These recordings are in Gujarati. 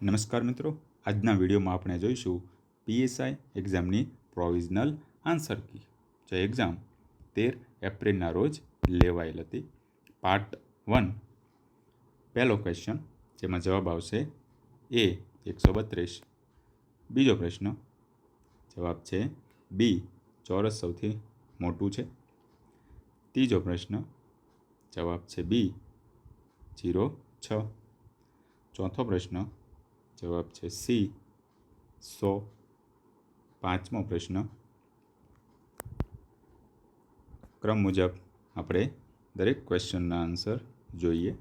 નમસ્કાર મિત્રો, આજના વિડીયોમાં આપણે જોઈશું પીએસઆઈ એક્ઝામની પ્રોવિઝનલ આન્સર કી, જે એક્ઝામ 13 એપ્રિલના રોજ લેવાયેલ હતી. પાર્ટ 1 પહેલો ક્વેશ્ચન, જેમાં જવાબ આવશે એ 132. બીજો પ્રશ્ન જવાબ છે બી ચોરસ સૌથી મોટું છે. ત્રીજો પ્રશ્ન જવાબ છે બી 06. ચોથો પ્રશ્ન જવાબ છે સી 100. પાંચમો પ્રશ્ન ક્રમ મુજબ આપણે દરેક ક્વેશ્ચનના આન્સર જોઈએ.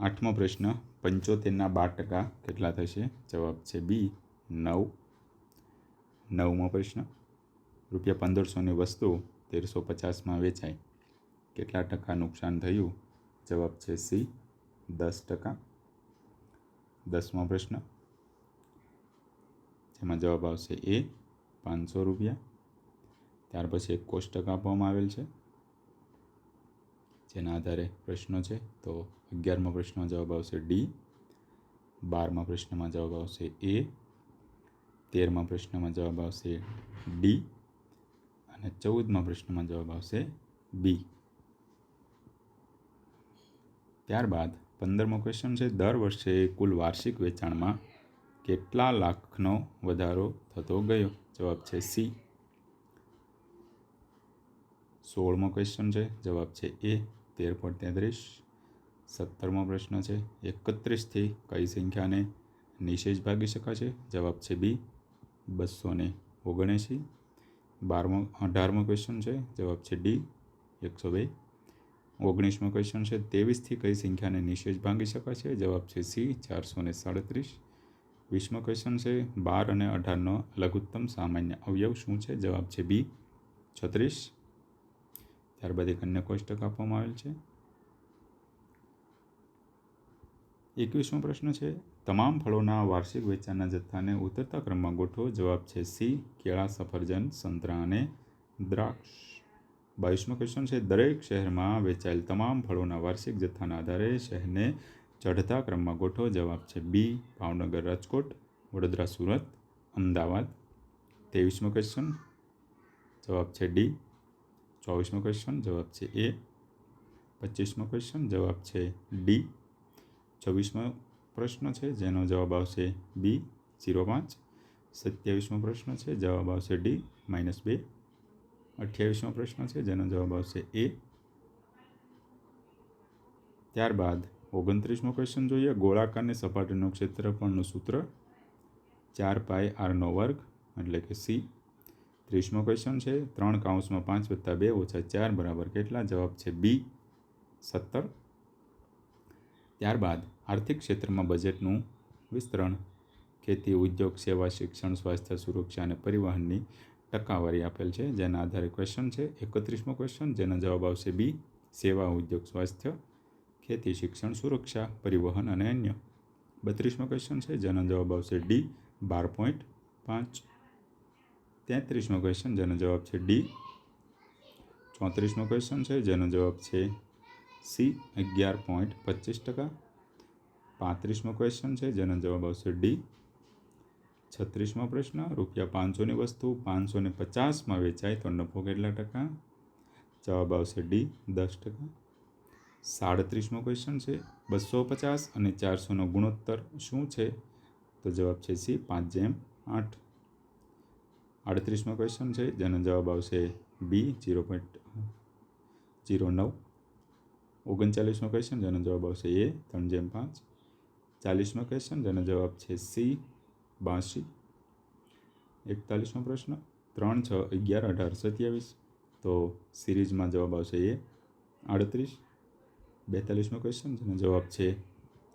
આઠમો પ્રશ્ન 75ના 12% કેટલા થશે? જવાબ છે બી 9. નવમો પ્રશ્ન ₹1500ની વસ્તુ 1350માં વેચાય, કેટલા ટકા નુકસાન થયું? જવાબ છે સી 10%. 10મો પ્રશ્ન, જેમાં જવાબ આવશે એ 500 રૂપિયા. ત્યાર પછી એક કોષ્ટક આપવામાં આવેલ છે, જેના આધારે પ્રશ્નો છે. તો 11મા પ્રશ્નમાં જવાબ આવશે ડી. 12મા પ્રશ્નમાં જવાબ આવશે એ. 13મા પ્રશ્નમાં જવાબ આવશે ડી અને 14મા પ્રશ્નમાં જવાબ આવશે બી. ત્યારબાદ 15મો ક્વેશ્ચન છે, દર વર્ષે કુલ વાર્ષિક વેચાણમાં કેટલા લાખનો વધારો થતો ગયો? જવાબ છે સી. 16મો ક્વેશ્ચન છે, જવાબ છે એ 13.33. 17મો પ્રશ્ન છે, 31થી કઈ સંખ્યાને નિશેષ ભાગી શકાશે? જવાબ છે બી 279. 18મો ક્વેશ્ચન છે, જવાબ છે ડી 102. 19મો ક્વેશ્ચન છે, 23થી કઈ સંખ્યાને નિશેષ ભાગી શકાશે? જવાબ છે સી 437. 20મો ક્વેશ્ચન છે, 12 અને 18નો લઘુત્તમ સામાન્ય અવયવ શું છે? જવાબ છે બી 36. ત્યારબાદ એક અન્ય કોષ્ટક આપવામાં આવેલ છે. 21મો પ્રશ્ન છે, તમામ ફળોના વાર્ષિક વેચાણના જથ્થાને ઉતરતા ક્રમમાં ગોઠવો. જવાબ છે સી કેળા, સફરજન, સંતરા અને દ્રાક્ષ. 22મો ક્વેશ્ચન છે, દરેક શહેરમાં વેચાયેલ તમામ ફળોના વાર્ષિક જથ્થાના આધારે શહેરને ચઢતા ક્રમમાં ગોઠવો. જવાબ છે બી ભાવનગર, રાજકોટ, વડોદરા, સુરત, અમદાવાદ. 23મો ક્વેશ્ચન જવાબ છે ડી. 24મો ક્વેશ્ચન જવાબ છે એ. 25મો ક્વેશ્ચન જવાબ છે ડી. 26મો પ્રશ્ન છે, જેનો જવાબ આવશે બી 05. 27મો પ્રશ્ન છે, જવાબ આવશે ડી -2. 28મો પ્રશ્ન છે, જેનો જવાબ આવશે એ. ત્યારબાદ 29મો ક્વેશ્ચન જોઈએ, ગોળાકારની સપાટીનું ક્ષેત્રફળનું સૂત્ર 4πr² એટલે કે સી. 30મો ક્વેશ્ચન છે, 3/5 + 2 - 4 બરાબર કેટલા? જવાબ છે બી 17. ત્યારબાદ આર્થિક ક્ષેત્રમાં બજેટનું વિસ્તરણ ખેતી, ઉદ્યોગ, સેવા, શિક્ષણ, સ્વાસ્થ્ય, સુરક્ષા અને પરિવહનની ટકાવારી આપેલ છે, જેના આધારે ક્વેશ્ચન છે. 31મો ક્વેશ્ચન, જેનો જવાબ આવશે બી સેવા, ઉદ્યોગ, સ્વાસ્થ્ય, ખેતી, શિક્ષણ, સુરક્ષા, પરિવહન અને અન્ય. 32મો ક્વેશ્ચન છે, જેનો જવાબ આવશે ડી 12.5. 33મો ક્વેશ્ચન, જેનો જવાબ છે ડી. 34મો ક્વેશ્ચન છે, જેનો જવાબ છે સી 11.25%. 35મો ક્વેશ્ચન છે, જેનો જવાબ આવશે ડી. 36મો પ્રશ્ન, ₹500ની વસ્તુ 550માં વેચાય તો નફો કેટલા ટકા? જવાબ આવશે ડી 10%. 37મો ક્વેશ્ચન છે, 250 અને 400નો ગુણોત્તર શું છે? તો જવાબ છે સી 5:8. 38મો ક્વેશ્ચન છે, જેનો જવાબ આવશે બી 0.09. 39મો ક્વેશ્ચન, જેનો જવાબ આવશે એ 3:5. 40મો ક્વેશ્ચન, જેનો જવાબ છે સી 82. 41મો પ્રશ્ન, 3, 6, 11, 18, 27 તો સિરીઝમાં જવાબ આવશે એ 38. 42મો ક્વેશ્ચન, જેનો જવાબ છે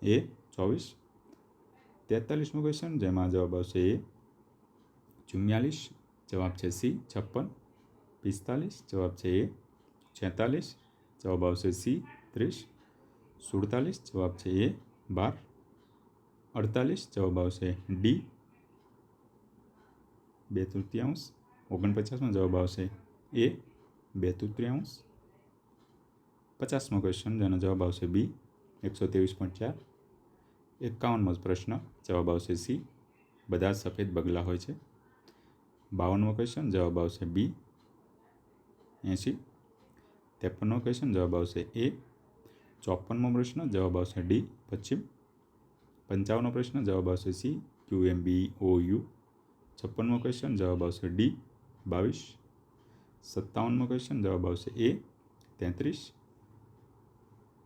એ 24. 43મો ક્વેશ્ચન, જેમાં જવાબ આવશે એ 44. જવાબ છે સી 56. 45 જવાબ છે એ 46. જવાબ આવશે સી 30. 47 જવાબ છે એ 12. 48 જવાબ આવશે ડી 2/3. 49માં જવાબ આવશે એ 2/3. 50મો ક્વેશ્ચન જેનો જવાબ આવશે બી 123.4. 51મો પ્રશ્ન જવાબ આવશે સી, બધા સફેદ બગલા હોય છે. 52મો ક્વેશ્ચન જવાબ આવશે બી 80. 53મો ક્વેશ્ચન જવાબ આવશે એ. 54મો પ્રશ્ન જવાબ આવશે ડી પશ્ચિમ. 55મો પ્રશ્ન જવાબ આવશે સી QMBOU. 56મો ક્વેશ્ચન જવાબ આવશે ડી 22. 57મો ક્વેશ્ચન જવાબ આવશે એ 33.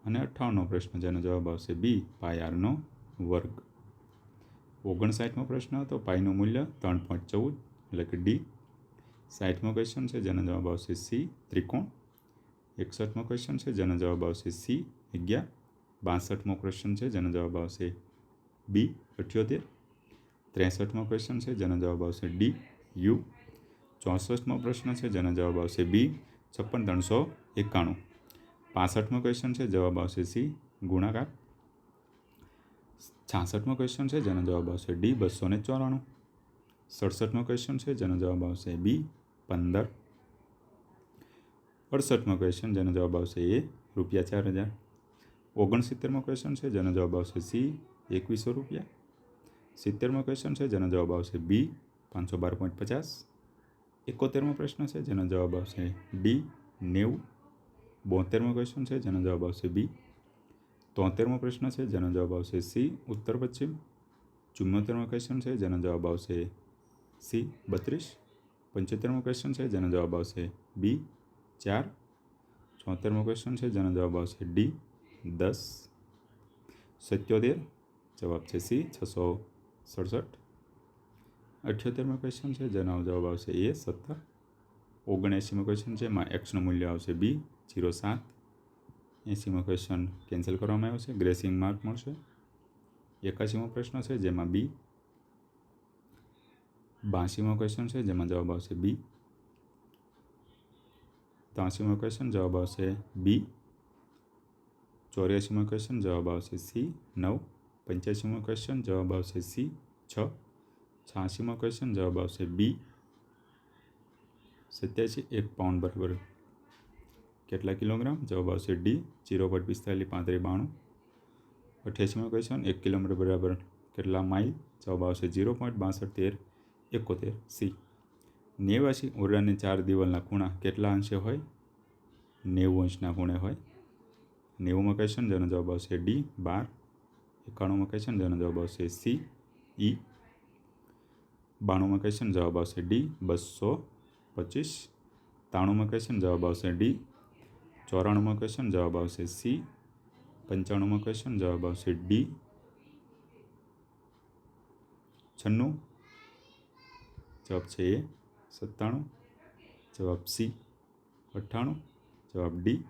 અને 58મો પ્રશ્ન જેનો જવાબ આવશે બી પાયનો વર્ગ. 59મો પ્રશ્ન હતો પાઈનું મૂલ્ય 3.14 એટલે કે ડી. 60મો ક્વેશ્ચન છે જેનો જવાબ આવશે સી ત્રિકોણ. 61મો ક્વેશ્ચન છે જેનો જવાબ આવશે સી 11. 62મો ક્વેશ્ચન છે જેનો જવાબ આવશે બી 78. 63મો ક્વેશ્ચન છે જેનો જવાબ આવશે ડી યુ. 64મો પ્રશ્ન છે જેનો જવાબ આવશે બી 56,391. 65મો ક્વેશ્ચન છે જવાબ આવશે સી ગુણાકાર. 66મો ક્વેશ્ચન છે જેનો જવાબ આવશે ડી 294. 67મો ક્વેશ્ચન છે જેનો જવાબ આવશે બી 15. 68મો ક્વેશ્ચન જેનો જવાબ આવશે એ ₹4,000. 69મો ક્વેશ્ચન છે જેનો જવાબ આવશે સી 2100 રૂપિયા. 70મો ક્વેશ્ચન છે જેનો જવાબ આવશે બી 512.50. 71મો પ્રશ્ન છે જેનો જવાબ આવશે ડી 90. 72મો ક્વેશ્ચન છે જેનો જવાબ આવશે બી. 73મો પ્રશ્ન છે જેનો જવાબ આવશે સી ઉત્તર પશ્ચિમ. 74મો ક્વેશ્ચન છે જેનો જવાબ આવશે સી 32. 75મો ક્વેશ્ચન છે જેનો જવાબ આવશે બી 4. 74મો ક્વેશ્ચન છે જેનો જવાબ આવશે ડી 10. 77 જવાબ છે સી 667. 78મો ક્વેશ્ચન છે જેનો જવાબ આવશે એ 17. 79મો ક્વેશ્ચન છે એમાં એક્સનું મૂલ્ય આવશે બી 0.7. 80મો ક્વેશ્ચન કેન્સલ કરવામાં આવ્યો છે, ગ્રેસિંગ માર્ક મળશે. 81મો પ્રશ્ન છે જેમાં બી. 82મો ક્વેશ્ચન છે જેમાં જવાબ આવશે બી. 83મો ક્વેશ્ચન જવાબ આવશે બી. 84મો ક્વેશ્ચન જવાબ આવશે સી 9. 85મો ક્વેશ્ચન જવાબ આવશે સી 6. 86મો ક્વેશ્ચન જવાબ આવશે બી 87. 1 પાઉન્ડ બરાબર કેટલા કિલોગ્રામ? જવાબ આવશે ડી 0.453592. 88મો ક્વેશ્ચન 1 કિલોમીટર બરાબર કેટલા માઇલ? જવાબ આવશે 0.621371 સી. 89 ઓરડાની 4 દિવાલના ખૂણા કેટલા અંશે હોય? 90 અંશના ખૂણે હોય. 90મો ક્વેશ્ચન જેનો જવાબ આવશે ડી 12. 91મો ક્વેશ્ચન જેનો જવાબ આવશે સી ઈ. 92મો ક્વેશ્ચન જવાબ આવશે ડી 225. 93મો ક્વેશ્ચન જવાબ આવશે ડી. 94મો ક્વેશ્ચન જવાબ આવશે સી. 95મો ક્વેશ્ચન જવાબ આવશે ડી. 96 જવાબ છે એ. 97 જવાબ સી. 98 જવાબ ડી.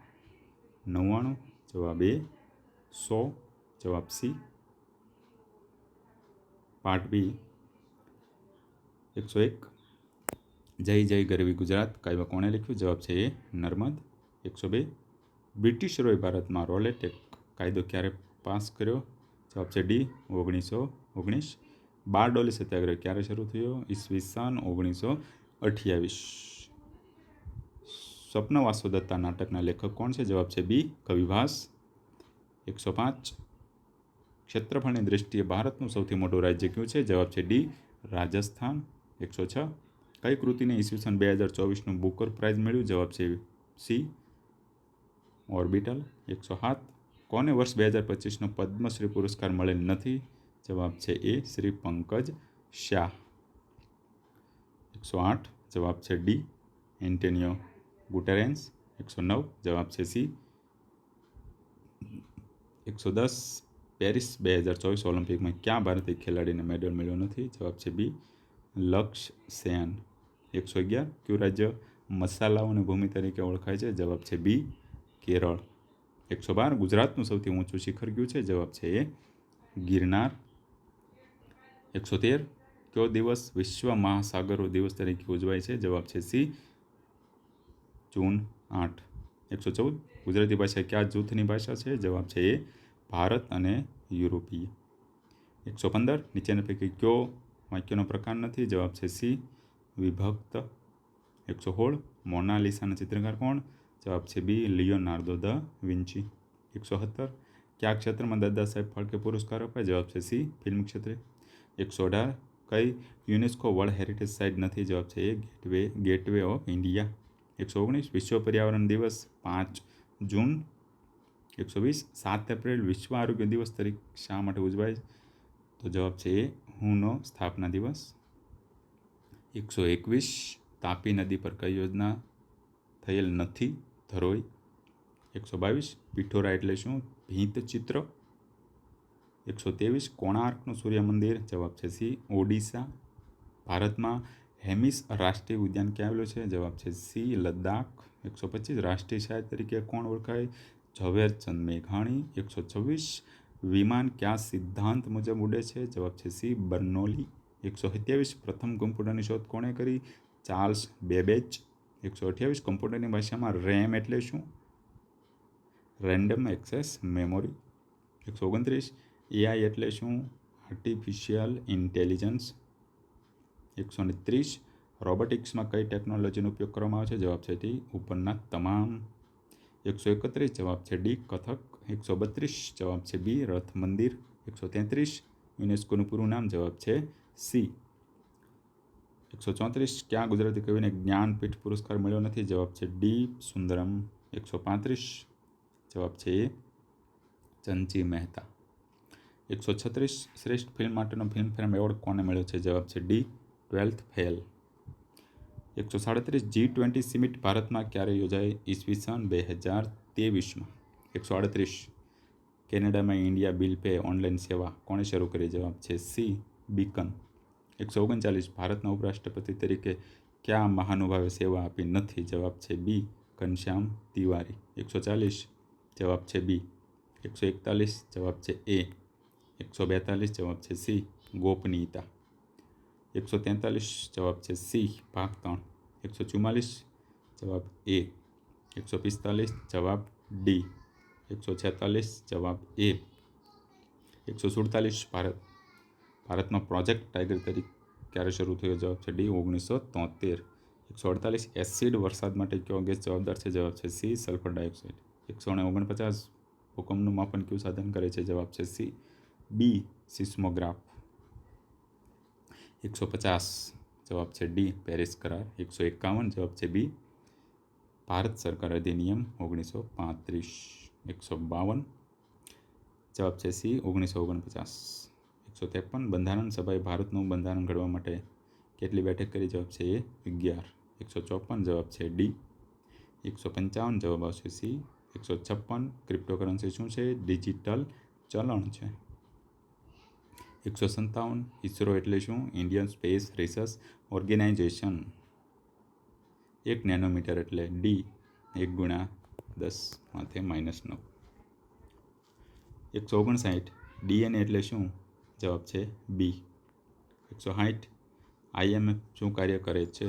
99 જવાબ એ. 100 જવાબ સી. પાર્ટ બી 101 જય જય ગરવી ગુજરાત કાવ્ય કોણે લખ્યું? જવાબ છે એ નર્મદ. 102 બ્રિટિશરોએ ભારતમાં રોલેટ એક્ટ કાયદો ક્યારે પાસ કર્યો? જવાબ છે ડી 1919. બારડોલી સત્યાગ્રહ ક્યારે શરૂ થયો? ઈસવીસન 1928. સ્વપ્ન વાસોદત્તા નાટકના લેખક કોણ છે? જવાબ છે બી કવિભાસ. 105 ક્ષેત્રફળની દૃષ્ટિએ ભારતનું સૌથી મોટું રાજ્ય કયું છે? જવાબ છે ડી રાજસ્થાન. 106 કઈ કૃતિને ઈસવીસન 2024નું બુકર પ્રાઇઝ મળ્યું? જવાબ છે સી ઓર્બિટલ. 107 કોને વર્ષ 2025નો પદ્મશ્રી પુરસ્કાર મળેલ નથી? જવાબ છે એ શ્રી પંકજ શાહ. 108 જવાબ છે ડી એન્ટોનિયો ગુટેરેન્સ. 109 જવાબ છે સી. 110 પેરિસ 2024 ઓલિમ્પિકમાં ક્યાં ભારતીય ખેલાડીને મેડલ મળ્યો નથી? જવાબ છે બી લક્ષ્ય સેન. 111 કયું રાજ્ય મસાલાઓની ભૂમિ તરીકે ઓળખાય છે? જવાબ છે બી કેરળ. 112 ગુજરાતનું સૌથી ઊંચું શિખર કયું છે? જવાબ છે એ ગિરનાર. 113 કયો દિવસ વિશ્વ મહાસાગરો દિવસ તરીકે ઉજવાય છે? જવાબ છે સી જૂન 8. 114 ગુજરાતી ભાષા કયા જૂથની ભાષા છે? જવાબ છે એ ભારત અને યુરોપીય. 115 નીચેના પૈકી કયો વાક્યનો પ્રકાર નથી? જવાબ છે સી વિભક્ત. 116 મોનાલિસાના ચિત્રકાર કોણ? જવાબ છે બી, લિયોનાર્દો દ વિન્ચી. 117. કયા ક્ષેત્રમાં દાદા સાહેબ ફાળકે પુરસ્કાર અપાય? જવાબ છે સી, ફિલ્મ ક્ષેત્રે. 118. કઈ યુનેસ્કો વર્લ્ડ હેરિટેજ સાઇટ નથી? જવાબ છે એ, ગેટવે ઓફ ઇન્ડિયા. 119. વિશ્વ પર્યાવરણ દિવસ 5 જૂન. 120. 7 એપ્રિલ વિશ્વ આરોગ્ય દિવસ તરીકે શા માટે ઉજવાય? તો જવાબ છે એ, હુનો સ્થાપના દિવસ. 121. તાપી નદી પર કઈ યોજના થયેલ નથી? ધરોઈ. 122. પિઠોરા એટલે શું? ભીંત ચિત્ર. 123. કોણાર્કનું સૂર્ય મંદિર? જવાબ છે સી, ઓડિશા. ભારતમાં હેમિસ રાષ્ટ્રીય ઉદ્યાન ક્યાં આવેલું છે? જવાબ છે સી, લદ્દાખ. 125. રાષ્ટ્રીય શાયર તરીકે કોણ ઓળખાય? ઝવેરચંદ મેઘાણી. 126. વિમાન કયા સિદ્ધાંત મુજબ ઉડે છે? જવાબ છે સી, બર્નોલી. 127. પ્રથમ કમ્પ્યુટરની શોધ કોણે કરી? Charles Babbage. 128. કમ્પ્યુટરની ભાષામાં રેમ એટલે શું? Random access memory. 129. એઆઈ એટલે શું? Artificial intelligence. 130. રોબોટિક્સમાં કઈ ટેકનોલોજીનો ઉપયોગ કરવામાં આવે છે? જવાબ છે ડી, ઉપરના તમામ. 131. જવાબ છે ડી, કથક. 132. જવાબ છે બી, રથ મંદિર. 133. યુનેસ્કોનું પૂરું નામ? જવાબ છે સી. 134. ક્યાં ગુજરાતી કવિને જ્ઞાનપીઠ પુરસ્કાર મળ્યો નથી? જવાબ છે ડી, સુંદરમ. 135. જવાબ છે એ, ચંચી મહેતા. 136. શ્રેષ્ઠ ફિલ્મ માટેનો ફિલ્મફેર એવોર્ડ કોને મળ્યો છે? જવાબ છે D, 12th fail. 137. G20 summit ભારતમાં ક્યારે યોજાઈ? ઈસવીસન 2023માં. 138. કેનેડામાં ઇન્ડિયા બિલ પે ઓનલાઈન સેવા કોણે શરૂ કરી? જવાબ છે સી, બીકન. 139. ભારતના ઉપરાષ્ટ્રપતિ તરીકે કયા મહાનુભાવે સેવા આપી નથી? જવાબ છે બી, ઘનશ્યામ તિવારી. 140. જવાબ છે બી. 141. જવાબ છે એ. 142. જવાબ છે સી, ગોપનીયતા. 143. જવાબ છે સી, ભાગ 3. 144. જવાબ એ. 145. જવાબ ડી. 146. જવાબ એ. 147. ભારતમાં પ્રોજેક્ટ ટાઈગર તરીકે ક્યારે શરૂ થયો? જવાબ છે ડી, 1973. 148. એસિડ વરસાદ માટે કયો ગેસ જવાબદાર છે? જવાબ છે સી, સલ્ફર ડાયોક્સાઇડ. 149. ભૂકંપનું માપન કયું સાધન કરે છે? જવાબ છે સી, બી, સિસ્મોગ્રાફ. 150. જવાબ છે ડી, પેરિસ કરાર. 151. જવાબ છે બી, ભારત સરકાર અધિનિયમ 1935. 152. જવાબ છે સી, 1949. 153. બંધારણ સભાએ ભારતનું બંધારણ ઘડવા માટે કેટલી બેઠક કરી? જવાબ છે એ, 11. 154. જવાબ છે ડી. 155. જવાબ આવશે સી. 156. ક્રિપ્ટોકરન્સી શું છે? ડિજિટલ ચલણ છે. 157. ઇસરો એટલે શું? Indian space research organisation. 1 nanometre એટલે ડી, 1×10⁻⁹. 159. ડીએનએ એટલે શું? જવાબ છે બી. 160. IMF શું કાર્ય કરે છે?